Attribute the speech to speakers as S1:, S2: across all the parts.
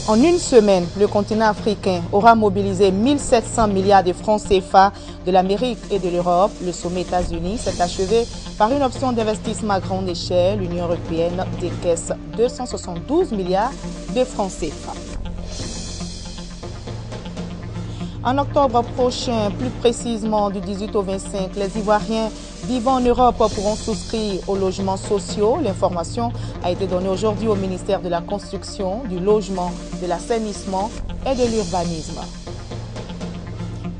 S1: En une semaine, le continent africain aura mobilisé 1700 milliards de francs CFA de l'Amérique et de l'Europe. Le sommet États-Unis s'est achevé par une option d'investissement à grande échelle. L'Union européenne décaisse 272 milliards de francs CFA. En octobre prochain, plus précisément du 18 au 25, les Ivoiriens vivant en Europe pourront souscrire aux logements sociaux. L'information a été donnée aujourd'hui au ministère de la Construction, du Logement, de l'Assainissement et de l'Urbanisme.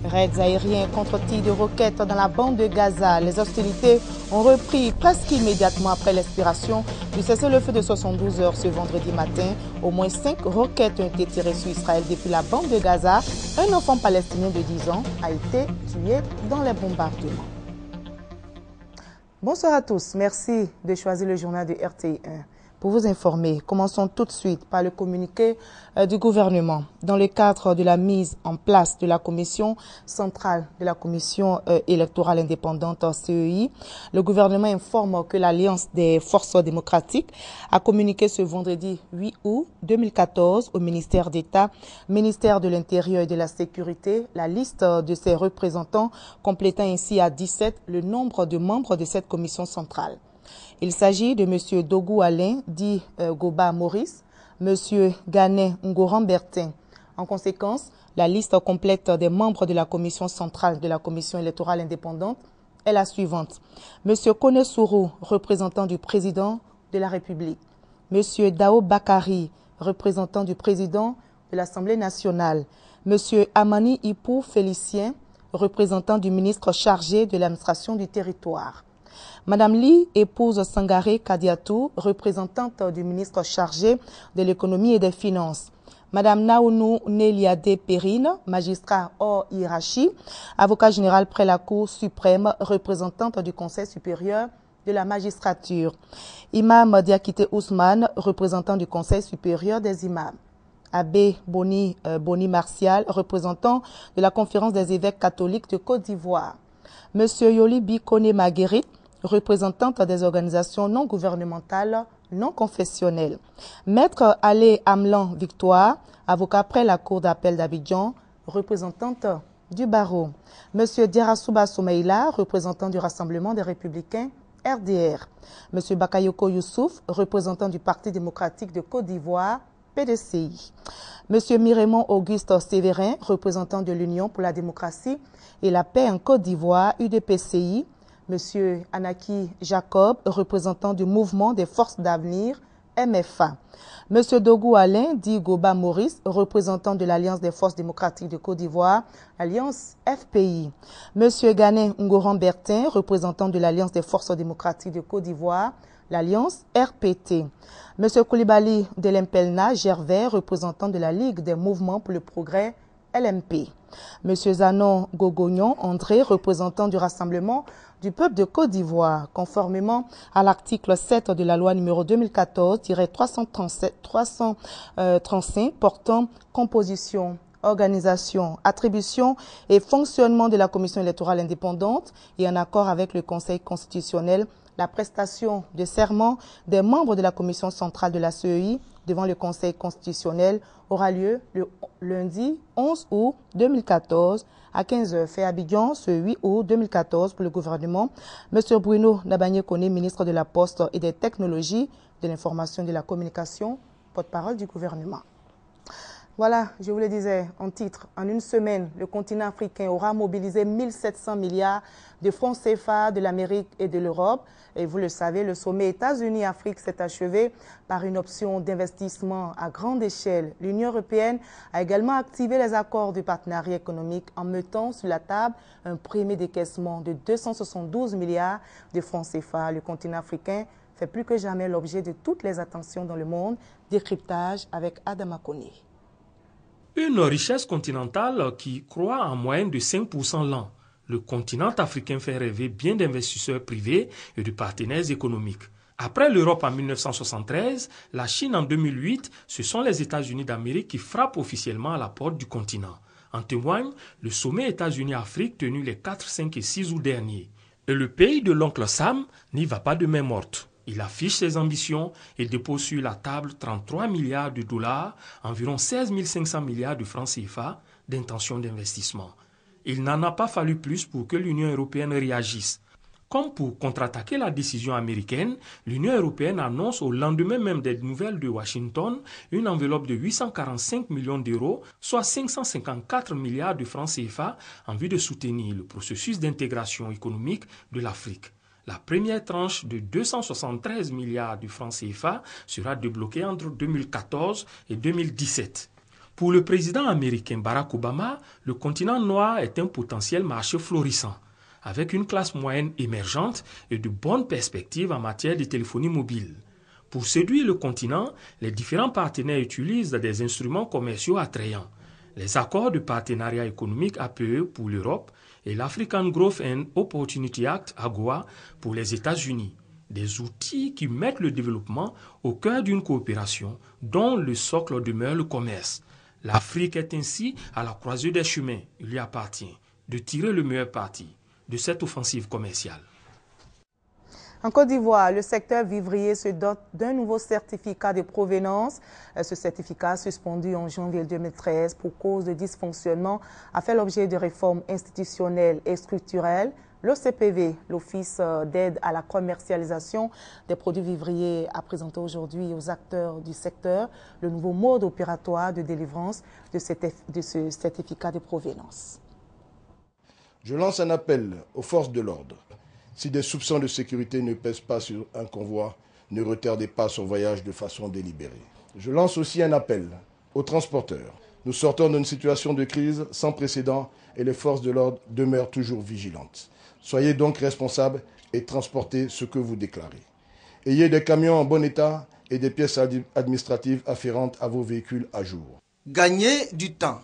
S1: Raids aériens contre tirs de roquettes dans la bande de Gaza. Les hostilités ont repris presque immédiatement après l'expiration du cessez-le-feu de 72 heures ce vendredi matin. Au moins 5 roquettes ont été tirées sur Israël depuis la bande de Gaza. Un enfant palestinien de 10 ans a été tué dans les bombardements. Bonsoir à tous. Merci de choisir le journal de RTI1. Pour vous informer, commençons tout de suite par le communiqué du gouvernement. Dans le cadre de la mise en place de la commission centrale de la commission électorale indépendante CEI, le gouvernement informe que l'Alliance des forces démocratiques a communiqué ce vendredi 8 août 2014 au ministère d'État, ministère de l'Intérieur et de la Sécurité, la liste de ses représentants, complétant ainsi à 17 le nombre de membres de cette commission centrale. Il s'agit de M. Dogou Alain, dit Goba Maurice, M. Ganet Ngoran Bertin. En conséquence, la liste complète des membres de la commission centrale de la commission électorale indépendante est la suivante. M. Kone Sourou, représentant du président de la République. M. Dao Bakari, représentant du président de l'Assemblée nationale. M. Amani Ipou Félicien, représentant du ministre chargé de l'administration du territoire. Madame Li, épouse Sangaré Kadiatou, représentante du ministre chargé de l'économie et des finances. Madame Naounou Neliade Perrine, magistrat hors hiérarchie, avocat général près la Cour suprême, représentante du Conseil supérieur de la magistrature. Imam Diakité Ousmane, représentant du Conseil supérieur des imams. Abbé Boni Martial, représentant de la Conférence des évêques catholiques de Côte d'Ivoire. Monsieur Yoli Bikone Marguerite, représentante des organisations non gouvernementales non confessionnelles. Maître Alé Amlan Victoire, avocat près la Cour d'appel d'Abidjan, représentante du barreau. Monsieur Diarasouba Soumaïla, représentant du Rassemblement des Républicains RDR. Monsieur Bakayoko Youssouf, représentant du Parti démocratique de Côte d'Ivoire, PDCI. Monsieur Miremont Auguste Séverin, représentant de l'Union pour la démocratie et la paix en Côte d'Ivoire, UDPCI. Monsieur Anaki Jacob, représentant du mouvement des forces d'avenir, MFA. Monsieur Dogou Alain, dit Goba Maurice, représentant de l'Alliance des forces démocratiques de Côte d'Ivoire, Alliance FPI. Monsieur Ganet Ngoran Bertin, représentant de l'Alliance des forces démocratiques de Côte d'Ivoire, l'Alliance RPT. Monsieur Koulibaly Delempelna Gervais, représentant de la Ligue des mouvements pour le progrès, LMP. Monsieur Zanon Gogognon André, représentant du Rassemblement du peuple de Côte d'Ivoire, conformément à l'article 7 de la loi numéro 2014-335 portant composition, organisation, attribution et fonctionnement de la commission électorale indépendante et en accord avec le Conseil constitutionnel, la prestation de serment des membres de la commission centrale de la CEI devant le Conseil constitutionnel aura lieu le lundi 11 août 2014 à 15h, fait à Abidjan ce 8 août 2014 pour le gouvernement. M. Bruno Nabagné-Koné, ministre de la Poste et des Technologies, de l'Information et de la Communication, porte-parole du gouvernement. Voilà, je vous le disais en titre, en une semaine, le continent africain aura mobilisé 1700 milliards de francs CFA de l'Amérique et de l'Europe. Et vous le savez, le sommet États-Unis-Afrique s'est achevé par une option d'investissement à grande échelle. L'Union européenne a également activé les accords de partenariat économique en mettant sur la table un premier décaissement de 272 milliards de francs CFA. Le continent africain fait plus que jamais l'objet de toutes les attentions dans le monde. Décryptage avec Adama Koné.
S2: Une richesse continentale qui croît en moyenne de 5% l'an. Le continent africain fait rêver bien d'investisseurs privés et de partenaires économiques. Après l'Europe en 1973, la Chine en 2008, ce sont les États-Unis d'Amérique qui frappent officiellement à la porte du continent. En témoigne le sommet États-Unis-Afrique tenu les 4, 5 et 6 août dernier. Et le pays de l'oncle Sam n'y va pas de main morte. Il affiche ses ambitions et dépose sur la table 33 milliards de dollars, environ 16 500 milliards de francs CFA d'intention d'investissement. Il n'en a pas fallu plus pour que l'Union européenne réagisse. Comme pour contre-attaquer la décision américaine, l'Union européenne annonce au lendemain même des nouvelles de Washington une enveloppe de 845 millions d'euros, soit 554 milliards de francs CFA, en vue de soutenir le processus d'intégration économique de l'Afrique. La première tranche de 273 milliards de francs CFA sera débloquée entre 2014 et 2017. Pour le président américain Barack Obama, le continent noir est un potentiel marché florissant, avec une classe moyenne émergente et de bonnes perspectives en matière de téléphonie mobile. Pour séduire le continent, les différents partenaires utilisent des instruments commerciaux attrayants. Les accords de partenariat économique APE pour l'Europe et l'African Growth and Opportunity Act AGOA pour les États-Unis, des outils qui mettent le développement au cœur d'une coopération dont le socle demeure le commerce. L'Afrique est ainsi à la croisée des chemins. Il lui appartient de tirer le meilleur parti de cette offensive commerciale.
S1: En Côte d'Ivoire, le secteur vivrier se dote d'un nouveau certificat de provenance. Ce certificat, suspendu en janvier 2013 pour cause de dysfonctionnement, a fait l'objet de réformes institutionnelles et structurelles. L'OCPV, l'Office d'aide à la commercialisation des produits vivriers, a présenté aujourd'hui aux acteurs du secteur le nouveau mode opératoire de délivrance de ce certificat de provenance.
S3: Je lance un appel aux forces de l'ordre. Si des soupçons de sécurité ne pèsent pas sur un convoi, ne retardez pas son voyage de façon délibérée. Je lance aussi un appel aux transporteurs. Nous sortons d'une situation de crise sans précédent et les forces de l'ordre demeurent toujours vigilantes. Soyez donc responsables et transportez ce que vous déclarez. Ayez des camions en bon état et des pièces administratives afférentes à vos véhicules à jour.
S4: Gagnez du temps.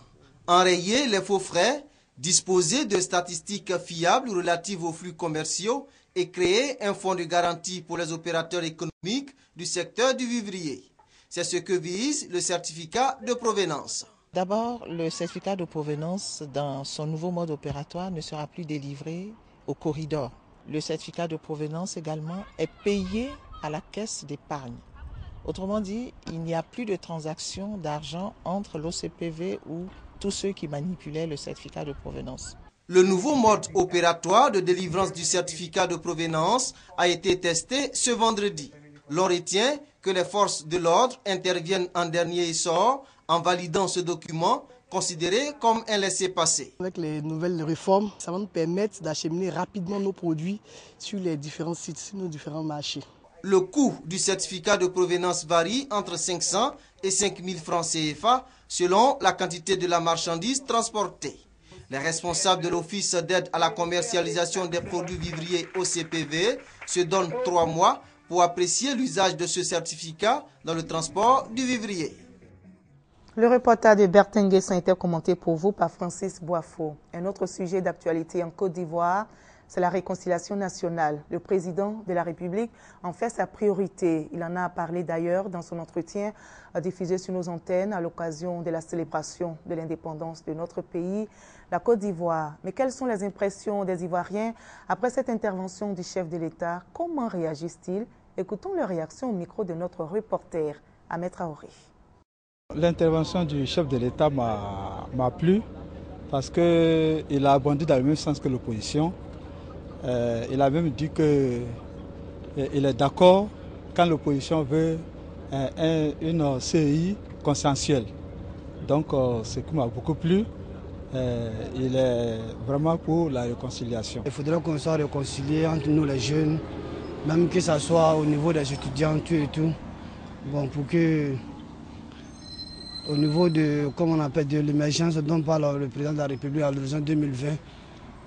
S4: Enrayez les faux frais. Disposer de statistiques fiables relatives aux flux commerciaux et créer un fonds de garantie pour les opérateurs économiques du secteur du vivrier. C'est ce que vise le certificat de provenance.
S5: D'abord, le certificat de provenance, dans son nouveau mode opératoire, ne sera plus délivré au corridor. Le certificat de provenance également est payé à la caisse d'épargne. Autrement dit, il n'y a plus de transaction d'argent entre l'OCPV ou tous ceux qui manipulaient le certificat de provenance.
S4: Le nouveau mode opératoire de délivrance du certificat de provenance a été testé ce vendredi. L'on retient que les forces de l'ordre interviennent en dernier essor en validant ce document considéré comme un laissez-passer.
S6: Avec les nouvelles réformes, ça va nous permettre d'acheminer rapidement nos produits sur les différents sites, sur nos différents marchés.
S4: Le coût du certificat de provenance varie entre 500 et 5000 francs CFA selon la quantité de la marchandise transportée. Les responsables de l'Office d'aide à la commercialisation des produits vivriers OCPV se donnent 3 mois pour apprécier l'usage de ce certificat dans le transport du vivrier.
S1: Le reportage de Bertin Guessin était commenté pour vous par Francis Boifo. Un autre sujet d'actualité en Côte d'Ivoire, c'est la réconciliation nationale. Le président de la République en fait sa priorité. Il en a parlé d'ailleurs dans son entretien diffusé sur nos antennes à l'occasion de la célébration de l'indépendance de notre pays, la Côte d'Ivoire. Mais quelles sont les impressions des Ivoiriens après cette intervention du chef de l'État? Comment réagissent-ils? Écoutons leur réaction au micro de notre reporter, Ahmed Traoré.
S7: L'intervention du chef de l'État m'a plu parce qu'il a abondé dans le même sens que l'opposition. Il a même dit qu'il est d'accord quand l'opposition veut une CEI consensuelle. Donc, ce qui m'a beaucoup plu, il est vraiment pour la réconciliation.
S6: Il faudrait qu'on soit réconciliés entre nous les jeunes, même que ce soit au niveau des étudiants, tout et tout. Bon, pour que, au niveau de, comme on appelle, de l'émergence dont parle le président de la République à l'horizon 2020,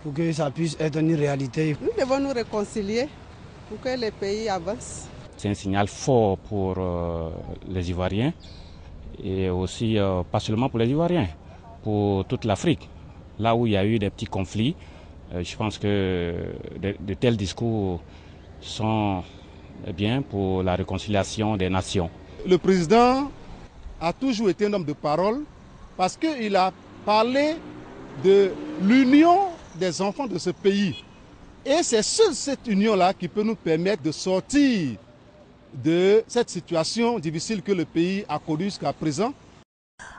S6: pour que ça puisse être une réalité.
S8: Nous devons nous réconcilier pour que les pays avancent.
S9: C'est un signal fort pour les Ivoiriens et aussi pas seulement pour les Ivoiriens, pour toute l'Afrique. Là où il y a eu des petits conflits, je pense que de tels discours sont bien pour la réconciliation des nations.
S10: Le président a toujours été un homme de parole parce qu'il a parlé de l'union des enfants de ce pays. Et c'est seule cette union-là qui peut nous permettre de sortir de cette situation difficile que le pays a connue jusqu'à présent.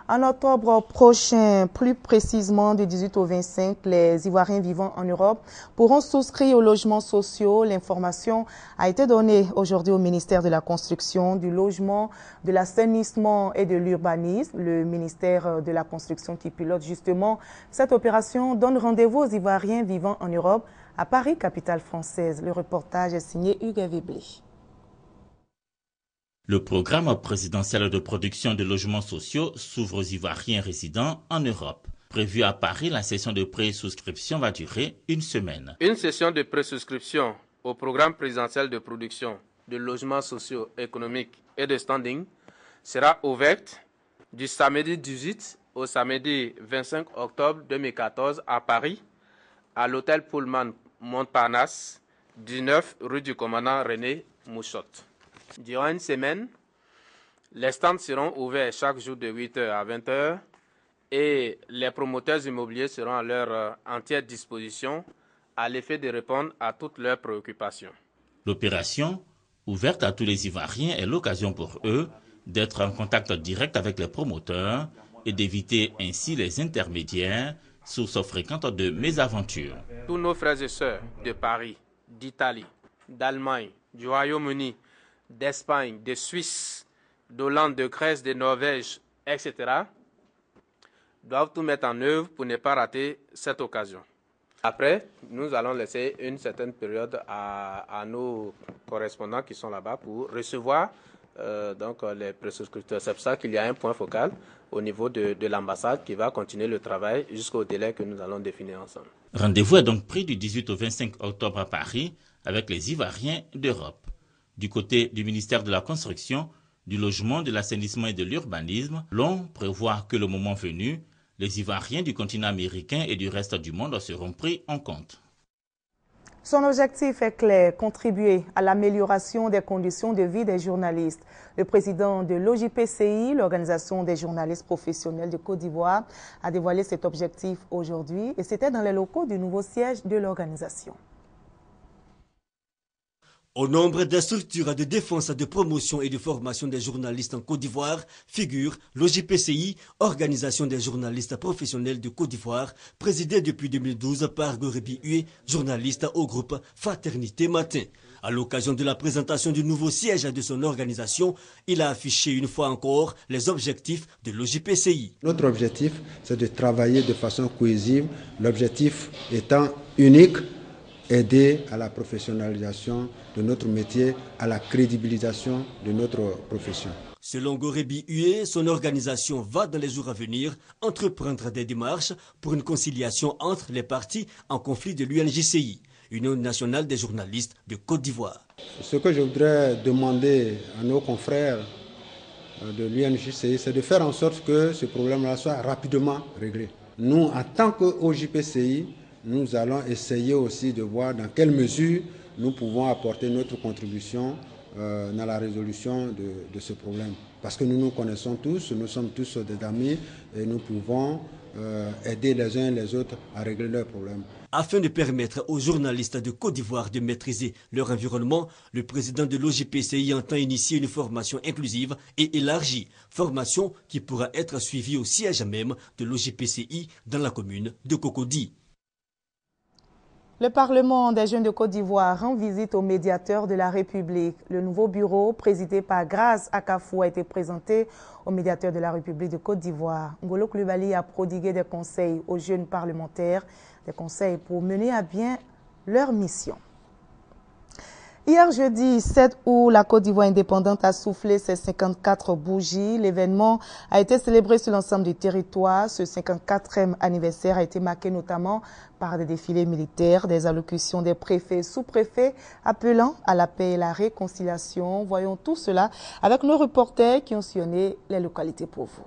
S1: En octobre prochain, plus précisément du 18 au 25, les Ivoiriens vivant en Europe pourront souscrire aux logements sociaux. L'information a été donnée aujourd'hui au ministère de la Construction, du Logement, de l'Assainissement et de l'Urbanisme. Le ministère de la Construction qui pilote justement cette opération donne rendez-vous aux Ivoiriens vivant en Europe à Paris, capitale française. Le reportage est signé Hugues Weblé.
S11: Le programme présidentiel de production de logements sociaux s'ouvre aux Ivoiriens résidant en Europe. Prévu à Paris, la session de pré-souscription va durer une semaine.
S12: Une session de pré-souscription au programme présidentiel de production de logements sociaux, économiques et de standing sera ouverte du samedi 18 au samedi 25 octobre 2014 à Paris, à l'hôtel Pullman Montparnasse, 19 rue du commandant René Mouchotte. Durant une semaine, les stands seront ouverts chaque jour de 8h à 20h et les promoteurs immobiliers seront à leur entière disposition à l'effet de répondre à toutes leurs préoccupations.
S11: L'opération, ouverte à tous les Ivoiriens, est l'occasion pour eux d'être en contact direct avec les promoteurs et d'éviter ainsi les intermédiaires, source fréquente de mésaventures.
S12: Tous nos frères et sœurs de Paris, d'Italie, d'Allemagne, du Royaume-Uni, d'Espagne, de Suisse, d'Hollande, de Grèce, de Norvège, etc., doivent tout mettre en œuvre pour ne pas rater cette occasion. Après, nous allons laisser une certaine période à nos correspondants qui sont là-bas pour recevoir donc les pré-souscripteurs. C'est pour ça qu'il y a un point focal au niveau de l'ambassade qui va continuer le travail jusqu'au délai que nous allons définir ensemble.
S11: Rendez-vous est donc pris du 18 au 25 octobre à Paris avec les Ivoiriens d'Europe. Du côté du ministère de la Construction, du Logement, de l'Assainissement et de l'Urbanisme, l'on prévoit que le moment venu, les Ivoiriens du continent américain et du reste du monde seront pris en compte.
S1: Son objectif est clair, contribuer à l'amélioration des conditions de vie des journalistes. Le président de l'OJPCI, l'Organisation des journalistes professionnels de Côte d'Ivoire, a dévoilé cet objectif aujourd'hui et c'était dans les locaux du nouveau siège de l'organisation.
S13: Au nombre des structures de défense, de promotion et de formation des journalistes en Côte d'Ivoire figure l'OJPCI, Organisation des journalistes professionnels de Côte d'Ivoire, présidée depuis 2012 par Gorebi Hué, journaliste au groupe Fraternité Matin. À l'occasion de la présentation du nouveau siège de son organisation, il a affiché une fois encore les objectifs de l'OJPCI.
S14: Notre objectif, c'est de travailler de façon cohésive, l'objectif étant unique, aider à la professionnalisation de notre métier, à la crédibilisation de notre profession.
S13: Selon Gorebi Hué, son organisation va dans les jours à venir entreprendre des démarches pour une conciliation entre les parties en conflit de l'UNJCI, Union nationale des journalistes de Côte d'Ivoire.
S14: Ce que je voudrais demander à nos confrères de l'UNJCI, c'est de faire en sorte que ce problème-là soit rapidement réglé. Nous, en tant qu'OJPCI, nous allons essayer aussi de voir dans quelle mesure nous pouvons apporter notre contribution dans la résolution de ce problème. Parce que nous nous connaissons tous, nous sommes tous des amis et nous pouvons aider les uns et les autres à régler leurs problèmes.
S13: Afin de permettre aux journalistes de Côte d'Ivoire de maîtriser leur environnement, le président de l'OJPCI entend initier une formation inclusive et élargie, formation qui pourra être suivie au siège même de l'OJPCI dans la commune de Cocody.
S1: Le Parlement des jeunes de Côte d'Ivoire rend visite au médiateur de la République. Le nouveau bureau, présidé par Grace Akafou, a été présenté au médiateur de la République de Côte d'Ivoire. Ngolo Coulibaly a prodigué des conseils aux jeunes parlementaires, des conseils pour mener à bien leur mission. Hier jeudi 7 août, la Côte d'Ivoire indépendante a soufflé ses 54 bougies. L'événement a été célébré sur l'ensemble du territoire. Ce 54e anniversaire a été marqué notamment par des défilés militaires, des allocutions des préfets, sous-préfets appelant à la paix et la réconciliation. Voyons tout cela avec nos reporters qui ont sillonné les localités pour vous.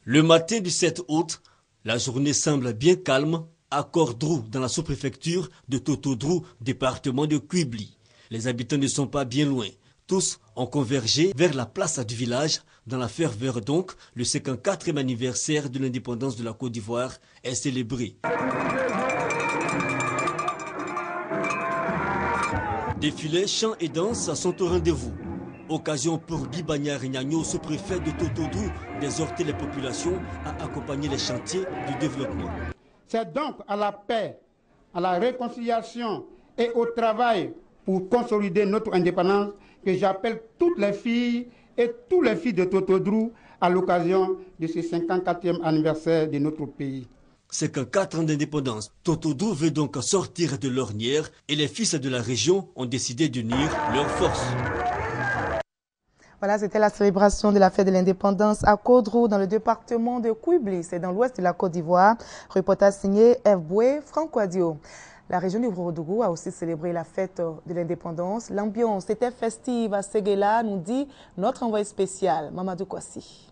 S13: Le matin du 7 août, la journée semble bien calme à Cordrou, dans la sous-préfecture de Totodrou, département de Kuibli. Les habitants ne sont pas bien loin. Tous ont convergé vers la place du village. Dans la ferveur donc, le 54e anniversaire de l'indépendance de la Côte d'Ivoire est célébré. Défilés, chants et danses sont au rendez-vous. Occasion pour Guy Bagnard-Gnagno, sous-préfet de Totodou, d'exhorter les populations à accompagner les chantiers du développement.
S15: C'est donc à la paix, à la réconciliation et au travail pour consolider notre indépendance que j'appelle toutes les filles et tous les fils de Totodou à l'occasion de ce 54e anniversaire de notre pays.
S13: 54 ans d'indépendance, Totodou veut donc sortir de l'ornière et les fils de la région ont décidé d'unir leurs forces.
S1: Voilà, c'était la célébration de la fête de l'indépendance à Caudrou, dans le département de Kouibli, c'est dans l'ouest de la Côte d'Ivoire. Reportage signé F. Boué, Franco Adio. La région du Ourodougou a aussi célébré la fête de l'indépendance. L'ambiance était festive à Séguéla, nous dit notre envoyé spécial, Mamadou Kwasi.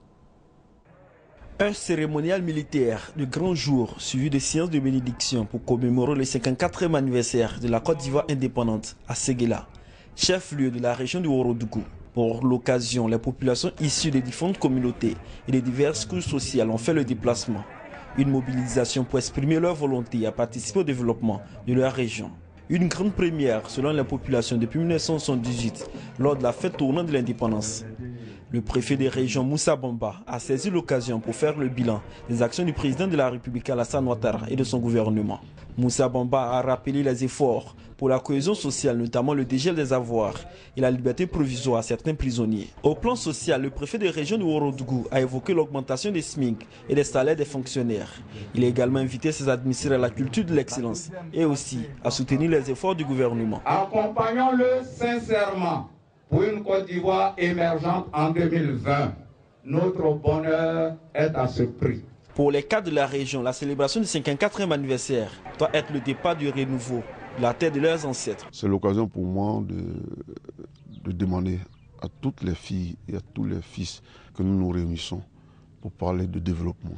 S16: Un cérémonial militaire de grand jour suivi de séances de bénédiction pour commémorer le 54e anniversaire de la Côte d'Ivoire indépendante à Séguéla, chef-lieu de la région du Ourodougou. Pour l'occasion, les populations issues des différentes communautés et des diverses couches sociales ont fait le déplacement. Une mobilisation pour exprimer leur volonté à participer au développement de leur région. Une grande première selon la population depuis 1978 lors de la fête tournante de l'indépendance. Le préfet des régions Moussa Bamba a saisi l'occasion pour faire le bilan des actions du président de la République Alassane Ouattara et de son gouvernement. Moussa Bamba a rappelé les efforts pour la cohésion sociale, notamment le dégel des avoirs et la liberté provisoire à certains prisonniers. Au plan social, le préfet des régions du Ourodougou a évoqué l'augmentation des SMIC et des salaires des fonctionnaires. Il a également invité ses administrés à la culture de l'excellence et aussi à soutenir les efforts du gouvernement.
S17: Accompagnons-le sincèrement pour une Côte d'Ivoire émergente en 2020. Notre bonheur est à ce prix.
S16: Pour les cadres de la région, la célébration du 54e anniversaire doit être le départ du renouveau de la terre de leurs ancêtres.
S18: C'est l'occasion pour moi de demander à toutes les filles et à tous les fils que nous nous réunissons pour parler de développement,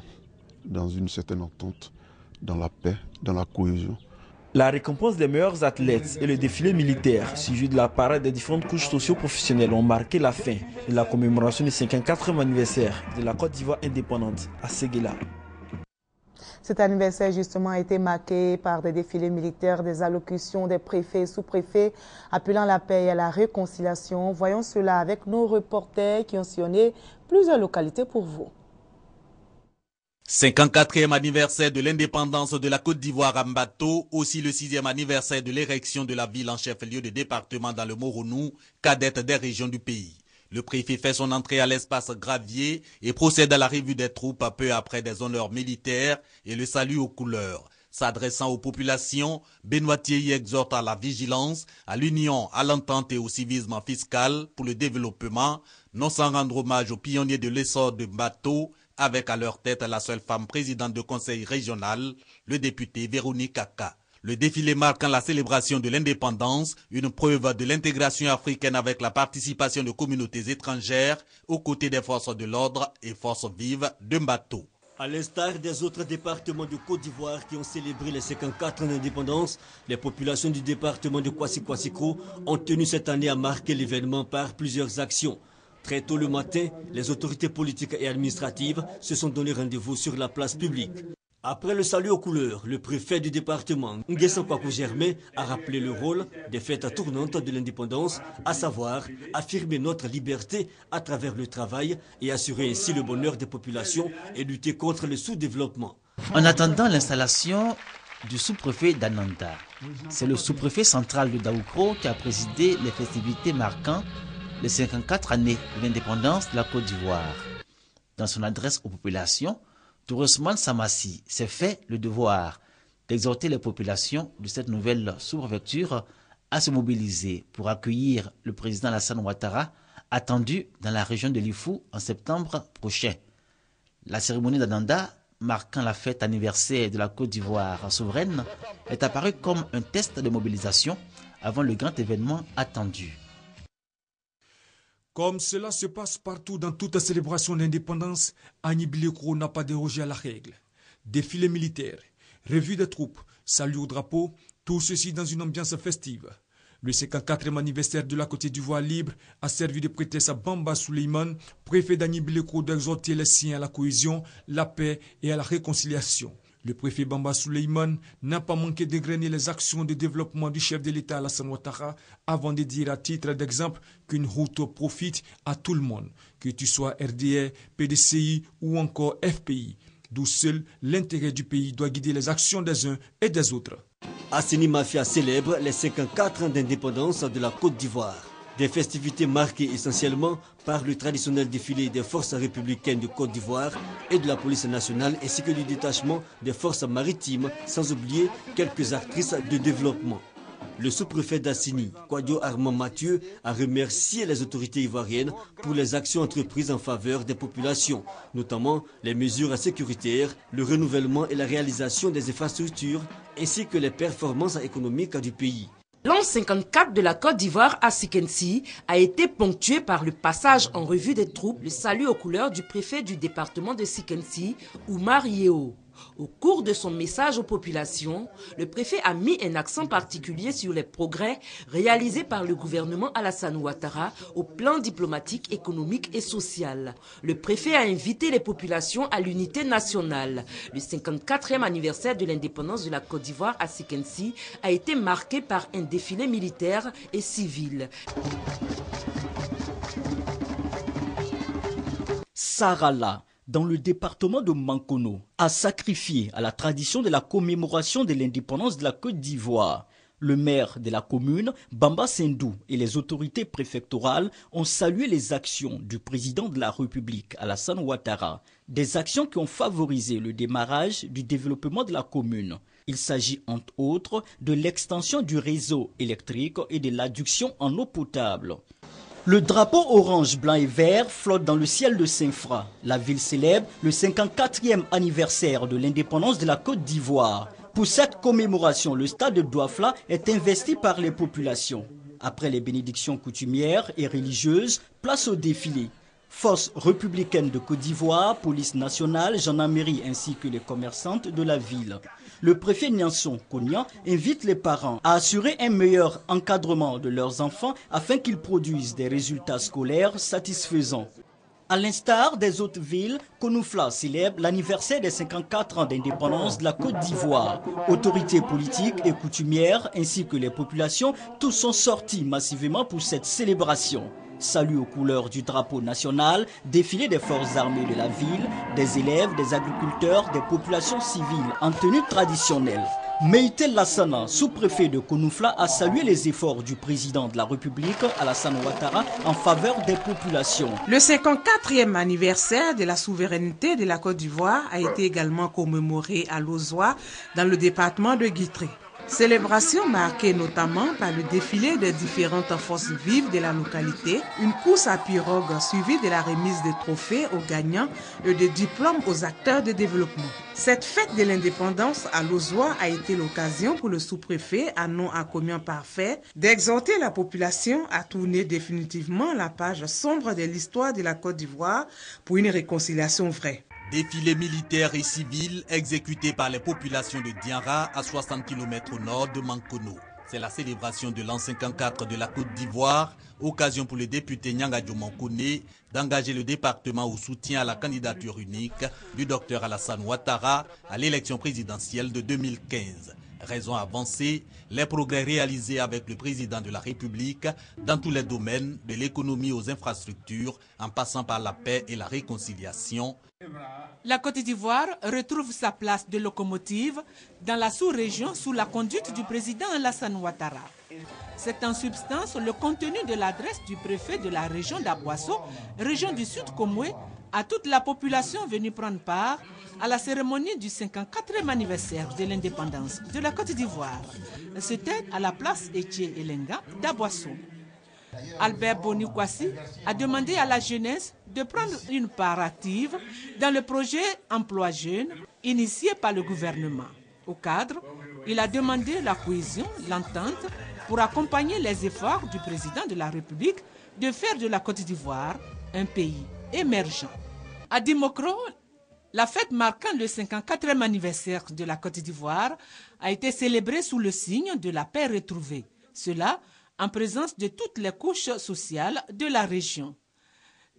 S18: dans une certaine entente, dans la paix, dans la cohésion.
S16: La récompense des meilleurs athlètes et le défilé militaire, suivi de la parade des différentes couches socio-professionnelles, ont marqué la fin de la commémoration du 54e anniversaire de la Côte d'Ivoire indépendante à Séguéla.
S1: Cet anniversaire justement a été marqué par des défilés militaires, des allocutions des préfets et sous-préfets appelant à la paix et à la réconciliation. Voyons cela avec nos reporters qui ont sillonné plusieurs localités pour vous.
S19: 54e anniversaire de l'indépendance de la Côte d'Ivoire à Mbato, aussi le 6e anniversaire de l'érection de la ville en chef-lieu de département dans le Moronou, cadette des régions du pays. Le préfet fait son entrée à l'espace Gravier et procède à la revue des troupes peu après des honneurs militaires et le salut aux couleurs. S'adressant aux populations, Benoît Thiéhy exhorte à la vigilance, à l'union, à l'entente et au civisme fiscal pour le développement, non sans rendre hommage aux pionniers de l'essor de Mbato, avec à leur tête la seule femme présidente de conseil régional, le député Véronique Kaka. Le défilé marquant la célébration de l'indépendance, une preuve de l'intégration africaine avec la participation de communautés étrangères aux côtés des forces de l'ordre et forces vives de Mbato.
S13: À l'instar des autres départements de Côte d'Ivoire qui ont célébré les 54 ans d'indépendance, les populations du département de Kwasi-Kwasiko ont tenu cette année à marquer l'événement par plusieurs actions. Très tôt le matin, les autorités politiques et administratives se sont donné rendez-vous sur la place publique. Après le salut aux couleurs, le préfet du département, Nguessan Kwaku Germain, a rappelé le rôle des fêtes tournantes de l'indépendance, à savoir affirmer notre liberté à travers le travail et assurer ainsi le bonheur des populations et lutter contre le sous-développement.
S20: En attendant l'installation du sous-préfet d'Ananda, c'est le sous-préfet central de Daoukro qui a présidé les festivités marquant les 54 années de l'indépendance de la Côte d'Ivoire. Dans son adresse aux populations, Tourousmane Samassi s'est fait le devoir d'exhorter les populations de cette nouvelle sous-préfecture à se mobiliser pour accueillir le président Alassane Ouattara, attendu dans la région de Lifou en septembre prochain. La cérémonie d'Ananda, marquant la fête anniversaire de la Côte d'Ivoire souveraine, est apparue comme un test de mobilisation avant le grand événement attendu.
S2: Comme cela se passe partout dans toute célébration d'indépendance, Agni Bilekro n'a pas dérogé à la règle. Défilé militaire, revue des troupes, salut au drapeau, tout ceci dans une ambiance festive. Le 54e anniversaire de la Côte d'Ivoire libre a servi de prétexte à Bamba Suleiman, préfet d'Agni Bilekro, d'exhorter les siens à la cohésion, la paix et à la réconciliation.
S21: Le préfet Bamba Souleyman n'a pas manqué d'égrener les actions de développement du chef de l'État Alassane Ouattara avant de dire à titre d'exemple qu'une route profite à tout le monde, que tu sois RDA, PDCI ou encore FPI, d'où seul l'intérêt du pays doit guider les actions des uns et des autres.
S13: Assini Mafia célèbre les 54 ans d'indépendance de la Côte d'Ivoire. Des festivités marquées essentiellement par le traditionnel défilé des forces républicaines de Côte d'Ivoire et de la police nationale ainsi que du détachement des forces maritimes, sans oublier quelques actrices de développement. Le sous-préfet d'Assini, Kouadio Armand Mathieu, a remercié les autorités ivoiriennes pour les actions entreprises en faveur des populations, notamment les mesures sécuritaires, le renouvellement et la réalisation des infrastructures, ainsi que les performances économiques du pays.
S22: L'an 54 de la Côte d'Ivoire à Sikensi a été ponctué par le passage en revue des troupes, le salut aux couleurs du préfet du département de Sikensi, Oumar Yeo. Au cours de son message aux populations, le préfet a mis un accent particulier sur les progrès réalisés par le gouvernement Alassane Ouattara au plan diplomatique, économique et social. Le préfet a invité les populations à l'unité nationale. Le 54e anniversaire de l'indépendance de la Côte d'Ivoire à Sikensi a été marqué par un défilé militaire et civil.
S23: Sarala, dans le département de Mankono, a sacrifié à la tradition de la commémoration de l'indépendance de la Côte d'Ivoire. Le maire de la commune, Bamba Sendou, et les autorités préfectorales ont salué les actions du président de la République, Alassane Ouattara. Des actions qui ont favorisé le démarrage du développement de la commune. Il s'agit entre autres de l'extension du réseau électrique et de l'adduction en eau potable. Le drapeau orange, blanc et vert flotte dans le ciel de Saint-Fra. La ville célèbre le 54e anniversaire de l'indépendance de la Côte d'Ivoire. Pour cette commémoration, le stade de Douafla est investi par les populations. Après les bénédictions coutumières et religieuses, place au défilé. Forces républicaines de Côte d'Ivoire, police nationale, gendarmerie ainsi que les commerçantes de la ville. Le préfet Nyanson Kognan invite les parents à assurer un meilleur encadrement de leurs enfants afin qu'ils produisent des résultats scolaires satisfaisants. À l'instar des autres villes, Kounoufla célèbre l'anniversaire des 54 ans d'indépendance de la Côte d'Ivoire. Autorités politiques et coutumières ainsi que les populations, tous sont sortis massivement pour cette célébration. Salut aux couleurs du drapeau national, défilé des forces armées de la ville, des élèves, des agriculteurs, des populations civiles en tenue traditionnelle. Meïté Lassana, sous-préfet de Kounoufla, a salué les efforts du président de la République, Alassane Ouattara, en faveur des populations.
S24: Le 54e anniversaire de la souveraineté de la Côte d'Ivoire a été également commémoré à Lozoa, dans le département de Guitré. Célébration marquée notamment par le défilé des différentes forces vives de la localité, une course à pirogue suivie de la remise de trophées aux gagnants et de diplômes aux acteurs de développement. Cette fête de l'indépendance à Lozoa a été l'occasion pour le sous-préfet, à nom inconnu parfait, d'exhorter la population à tourner définitivement la page sombre de l'histoire de la Côte d'Ivoire pour une réconciliation vraie.
S19: Défilé militaire et civil exécuté par les populations de Dianra à 60 km au nord de Mankono. C'est la célébration de l'an 54 de la Côte d'Ivoire, occasion pour le député Nyangadjo Mankone d'engager le département au soutien à la candidature unique du docteur Alassane Ouattara à l'élection présidentielle de 2015. Raison avancée, les progrès réalisés avec le président de la République dans tous les domaines, de l'économie aux infrastructures, en passant par la paix et la réconciliation.
S25: La Côte d'Ivoire retrouve sa place de locomotive dans la sous-région sous la conduite du président Alassane Ouattara. C'est en substance le contenu de l'adresse du préfet de la région d'Aboasso, région du Sud Komoué, à toute la population venue prendre part à la cérémonie du 54e anniversaire de l'indépendance de la Côte d'Ivoire. C'était à la place Etié Elenga d'Aboasso. Albert Bonikwasi a demandé à la jeunesse de prendre une part active dans le projet Emploi Jeune initié par le gouvernement. Au cadre, il a demandé la cohésion, l'entente pour accompagner les efforts du président de la République de faire de la Côte d'Ivoire un pays émergent. À Dimokro, la fête marquant le 54e anniversaire de la Côte d'Ivoire a été célébrée sous le signe de la paix retrouvée. Cela en présence de toutes les couches sociales de la région.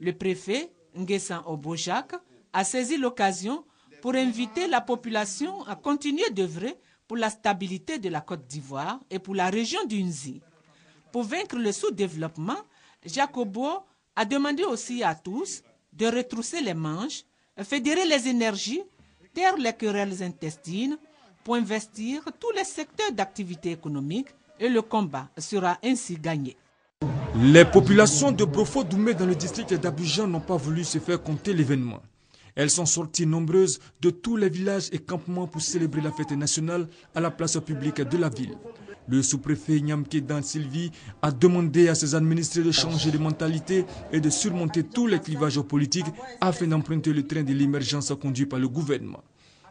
S25: Le préfet Nguessan Obojak a saisi l'occasion pour inviter la population à continuer d'œuvrer pour la stabilité de la Côte d'Ivoire et pour la région du Nzi. Pour vaincre le sous-développement, Jacobo a demandé aussi à tous de retrousser les manches, fédérer les énergies, taire les querelles intestines pour investir tous les secteurs d'activité économique et le combat sera ainsi gagné.
S21: Les populations de Brofo-Doumé dans le district d'Abidjan n'ont pas voulu se faire compter l'événement. Elles sont sorties nombreuses de tous les villages et campements pour célébrer la fête nationale à la place publique de la ville. Le sous-préfet Nyamkedan Sylvie a demandé à ses administrés de changer de mentalité et de surmonter tous les clivages politiques afin d'emprunter le train de l'émergence conduit par le gouvernement.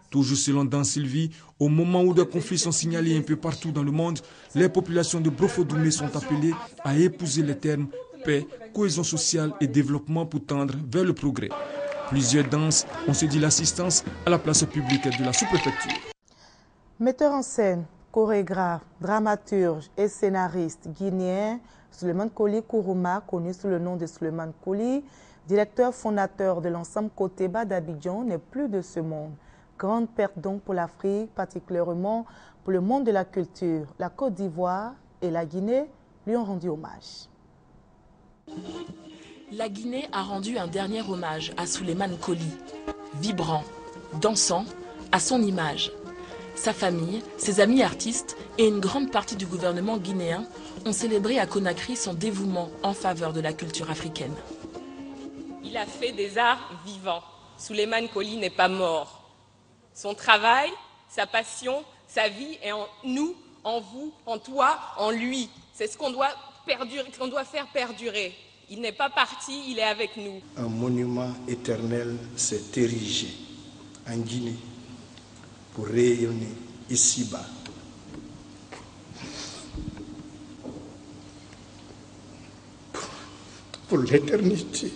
S21: Toujours selon Dan Sylvie, au moment où des conflits sont signalés un peu partout dans le monde, les populations de Brofo-Doumé sont appelées à épouser les termes paix, cohésion sociale et développement pour tendre vers le progrès. Plusieurs danses ont cédé l'assistance à la place publique de la sous-préfecture.
S1: Metteur en scène, chorégraphe, dramaturge et scénariste guinéen, Souleymane Koli Kourouma, connu sous le nom de Souleymane Koli, directeur fondateur de l'ensemble Koteba d'Abidjan, n'est plus de ce monde. Grande perte donc pour l'Afrique, particulièrement pour le monde de la culture. La Côte d'Ivoire et la Guinée lui ont rendu hommage.
S3: La Guinée a rendu un dernier hommage à Souleymane Koli, vibrant, dansant, à son image. Sa famille, ses amis artistes et une grande partie du gouvernement guinéen ont célébré à Conakry son dévouement en faveur de la culture africaine.
S4: Il a fait des arts vivants. Souleymane Koli n'est pas mort. Son travail, sa passion, sa vie est en nous, en vous, en toi, en lui. C'est ce qu'on doit faire perdurer. Il n'est pas parti, il est avec nous.
S5: Un monument éternel s'est érigé en Guinée pour rayonner ici-bas. Pour l'éternité.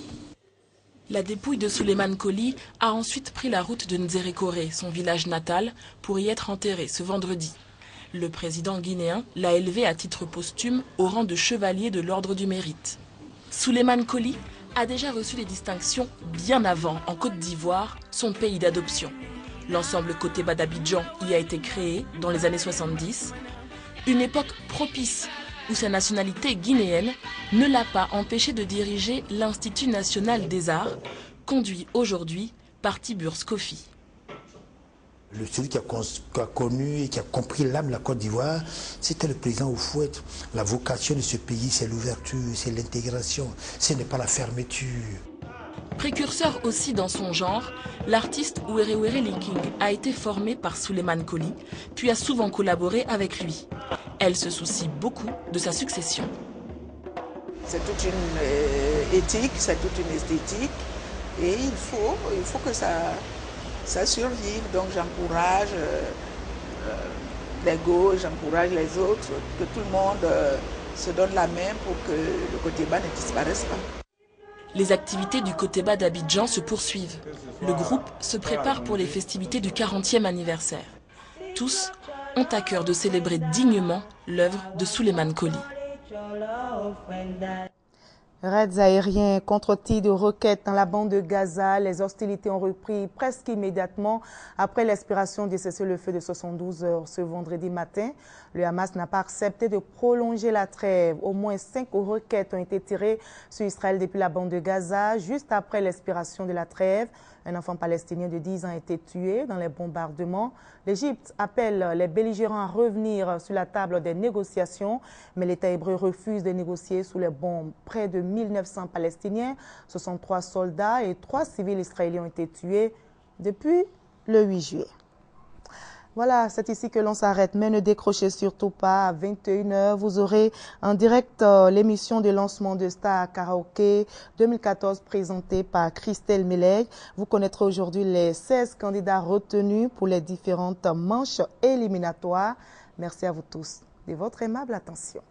S3: La dépouille de Souleymane Koli a ensuite pris la route de Nzérékoré, son village natal, pour y être enterré ce vendredi. Le président guinéen l'a élevé à titre posthume au rang de chevalier de l'Ordre du Mérite. Souleymane Koli a déjà reçu des distinctions bien avant en Côte d'Ivoire, son pays d'adoption. L'ensemble Koteba d'Abidjan y a été créé dans les années 70, une époque propice où sa nationalité guinéenne ne l'a pas empêché de diriger l'Institut national des arts, conduit aujourd'hui par Tiburce Kofi.
S6: Celui qui a connu et qui a compris l'âme de la Côte d'Ivoire, c'était le président Houphouët. La vocation de ce pays, c'est l'ouverture, c'est l'intégration, ce n'est pas la fermeture.
S3: Précurseur aussi dans son genre, l'artiste Ouéré Liking a été formé par Souleymane Koli, puis a souvent collaboré avec lui. Elle se soucie beaucoup de sa succession.
S7: C'est toute une éthique, c'est toute une esthétique, et il faut que ça survive. Donc j'encourage les gauches, j'encourage les autres, que tout le monde se donne la main pour que le Koteba ne disparaisse pas.
S3: Les activités du Koteba d'Abidjan se poursuivent. Le groupe se prépare pour les festivités du 40e anniversaire. Tous ont à cœur de célébrer dignement l'œuvre de Souleymane Koli.
S1: Raids aériens contre tirs de roquettes dans la bande de Gaza. Les hostilités ont repris presque immédiatement après l'expiration du cessez-le-feu de 72 heures ce vendredi matin. Le Hamas n'a pas accepté de prolonger la trêve. Au moins 5 roquettes ont été tirées sur Israël depuis la bande de Gaza, juste après l'expiration de la trêve. Un enfant palestinien de 10 ans a été tué dans les bombardements. L'Égypte appelle les belligérants à revenir sur la table des négociations, mais l'État hébreu refuse de négocier sous les bombes. Près de 1900 Palestiniens, 63 soldats et 3 civils israéliens ont été tués depuis le 8 juillet. Voilà, c'est ici que l'on s'arrête, mais ne décrochez surtout pas. À 21 h, vous aurez en direct l'émission de lancement de Star Karaoke 2014 présentée par Christelle Melleg. Vous connaîtrez aujourd'hui les 16 candidats retenus pour les différentes manches éliminatoires. Merci à vous tous de votre aimable attention.